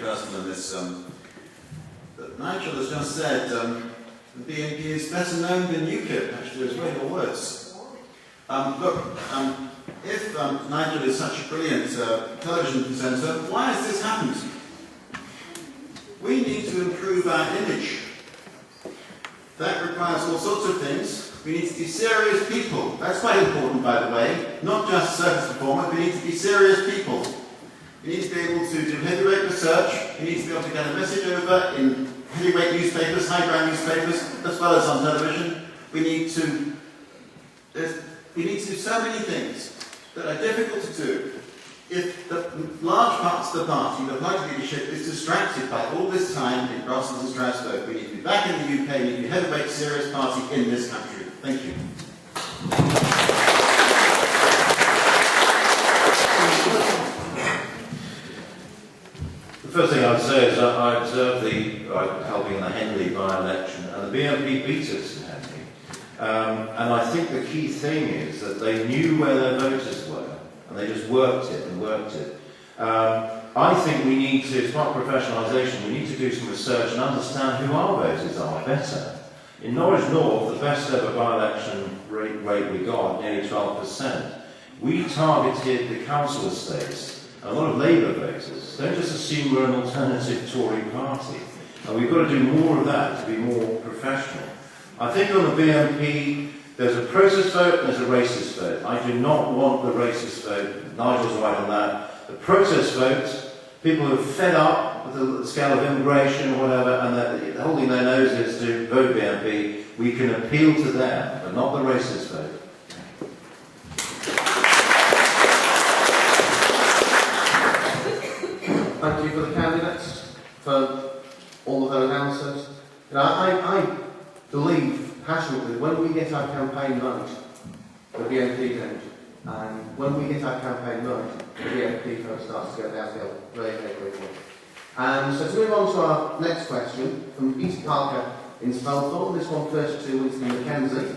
very personal in this. But Nigel has just said the BNP is better known than UKIP, actually, it's way more worse. If Nigel is such a brilliant television presenter, why has this happened? We need to improve our image. That requires all sorts of things. We need to be serious people. That's quite important, by the way. Not just circus performers, we need to be serious people. We need to be able to do heavyweight research. We need to be able to get a message over in heavyweight newspapers, highbrow newspapers, as well as on television. We need to do so many things that are difficult to do if the large parts of the party, the party leadership, is distracted by all this time in Brussels and Strasbourg. We need to be back in the UK, we need to be a heavyweight, serious party in this country. Thank you. The first thing I'd say is that I observed helping in the Henley by-election, and the BNP beat us in Henley. And I think the key thing is that they knew where their voters were, and they just worked it and worked it. I think we need to, as part of professionalisation, we need to do some research and understand who our voters are better. In Norwich North, the best ever by-election rate we got, nearly 12%. We targeted the council estates, a lot of Labour voters. Don't just assume we're an alternative Tory party. And we've got to do more of that to be more professional. I think on the BNP, there's a process vote and there's a racist vote. I do not want the racist vote. Nigel's right on that. The process vote, people who are fed up with the scale of immigration or whatever, and they're holding their noses to vote BNP, we can appeal to them, but not the racist vote. Thank you for the candidates, for all of those answers. You know, I believe passionately when we get our campaign right, the BNP don't. And when we get our campaign right, the BNP vote starts to go downhill very, very quickly. And so to move on to our next question from East Parker in Spelthorpe, this one first to Winston Mackenzie.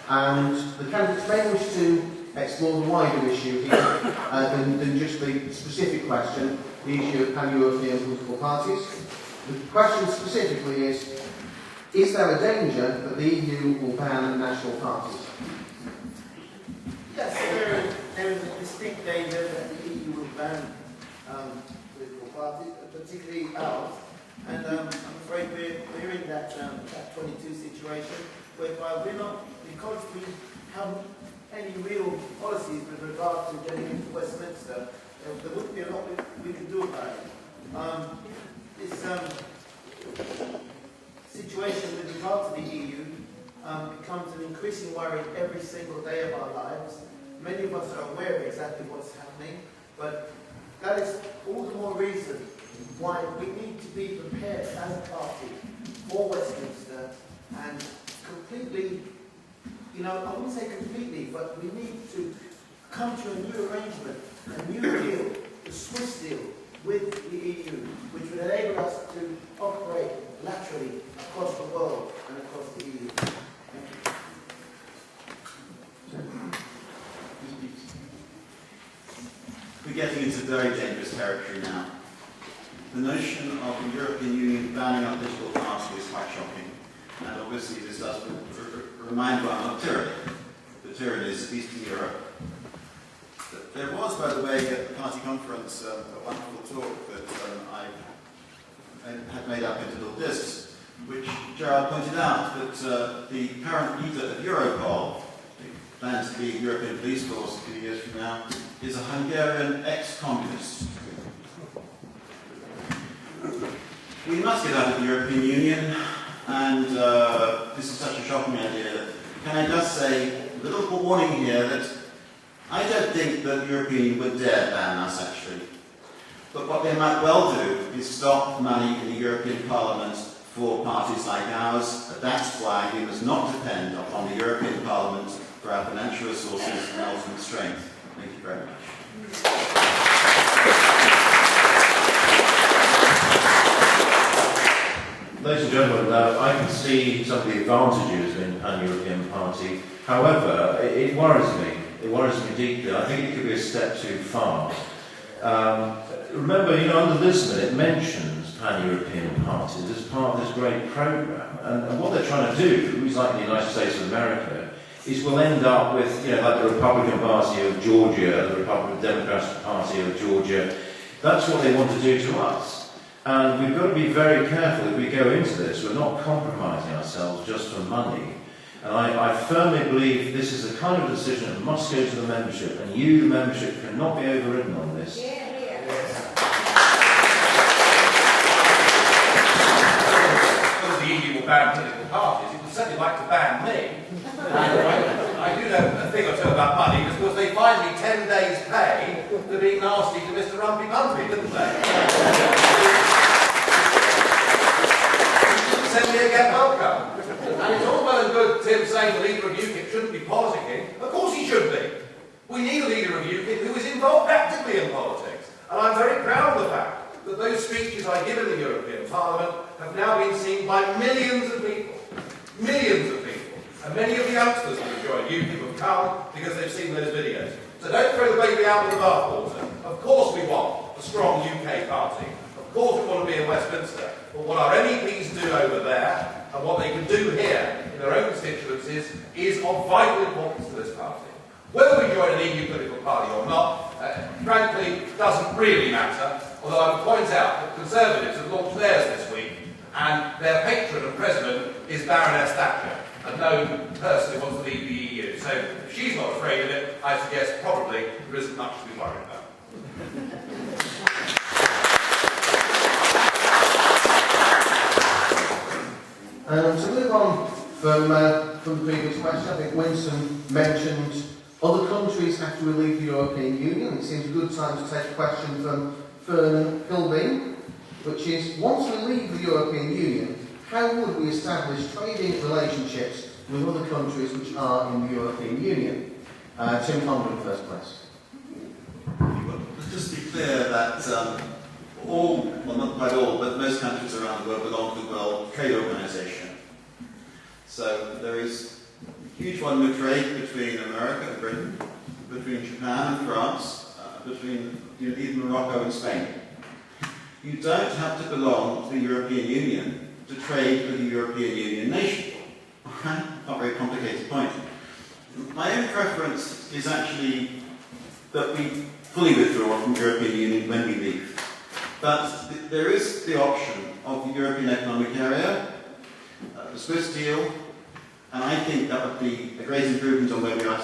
And the candidates may wish to explore the wider issue here than just the specific question, the issue of pan-European political parties. The question specifically is there a danger that the EU will ban national parties? Yes, there is a distinct danger that the EU will ban political parties, particularly ours. And I'm afraid we're in that 22 situation whereby we're not, because we haven't any real policies with regard to getting into Westminster, there wouldn't be a lot we could do about it. This situation with regard to the EU becomes an increasing worry every single day of our lives. Many of us are aware of exactly what's happening, but that is all the more reason why we need to be prepared as a party for Westminster and completely, I wouldn't say completely, but we need to come to a new arrangement, a new deal, a Swiss deal with the EU, which would enable us to operate laterally across the world and across the EU. We're getting into very dangerous territory now. The notion of the European Union banning our political party is quite shocking. And obviously this does remind one of tyranny. The tyrannies of Eastern Europe. There was, by the way, at the party conference, a wonderful talk that I had made up into little discs, which Gerard pointed out that the current leader of Europol, who plans to be European police force a few years from now, is a Hungarian ex-communist. We must get out of the European Union, and this is such a shocking idea that, can I just say, a little warning here that I don't think that the European Union would dare ban us, actually. But what they might well do is stop money in the European Parliament for parties like ours. That's why we must not depend upon the European Parliament for our financial resources and ultimate strength. Thank you very much. Ladies and gentlemen, I can see some of the advantages in a pan-European party. However, it worries me. It worries me deeply. I think it could be a step too far. Remember, you know, under Lisbon it mentions pan-European parties as part of this great programme. And what they're trying to do, is like the United States of America, is we'll end up with, you know, like the Republican Party of Georgia, the Republican Democratic Party of Georgia. That's what they want to do to us. And we've got to be very careful if we go into this. We're not compromising ourselves just for money. And I firmly believe this is the kind of decision that must go to the membership, and you, the membership, cannot be overridden on this. Because the EU will ban political parties, it would certainly like to ban me. I do know a thing or two about money, because they fined me 10 days' pay for being nasty to Mr. Rumpy Bumpy, didn't they? Send me a get welcome. And it's all well and good Tim saying the leader of UKIP shouldn't be politicking. Of course he should be. We need a leader of UKIP who is involved actively in politics. And I'm very proud of the fact that those speeches I give in the European Parliament have now been seen by millions of people. Millions of people. And many of the youngsters who have joined UKIP have come because they've seen those videos. So don't throw the baby out with the bathwater. Of course we want a strong UK party. Of course we want to be in Westminster. But what our MEPs do over there, and what they can do here in their own constituencies, is of vital importance to this party. Whether we join an EU political party or not, frankly, doesn't really matter. Although I would point out that Conservatives have launched theirs this week, and their patron and president is Baroness Thatcher, a known person who wants to leave the EU. So if she's not afraid of it, I suggest probably there isn't much to be worried about. To move on from the previous question, I think Winston mentioned other countries have to leave the European Union. It seems a good time to take a question from Vernon Kilbeen, which is, once we leave the European Union, how would we establish trading relationships with other countries which are in the European Union? Tim Condon first, please. Well, let's just be clear that all, well not quite all, but most countries around the world belong to the World Trade Organization. So there is a huge volume of trade between America and Britain, between Japan and France, between even Morocco and Spain. You don't have to belong to the European Union to trade with a European Union nation. Okay? Not a very complicated point. My own preference is actually that we fully withdraw from the European Union when we leave. But there is the option of the European Economic Area, the Swiss deal, and I think that would be a great improvement on where we are today.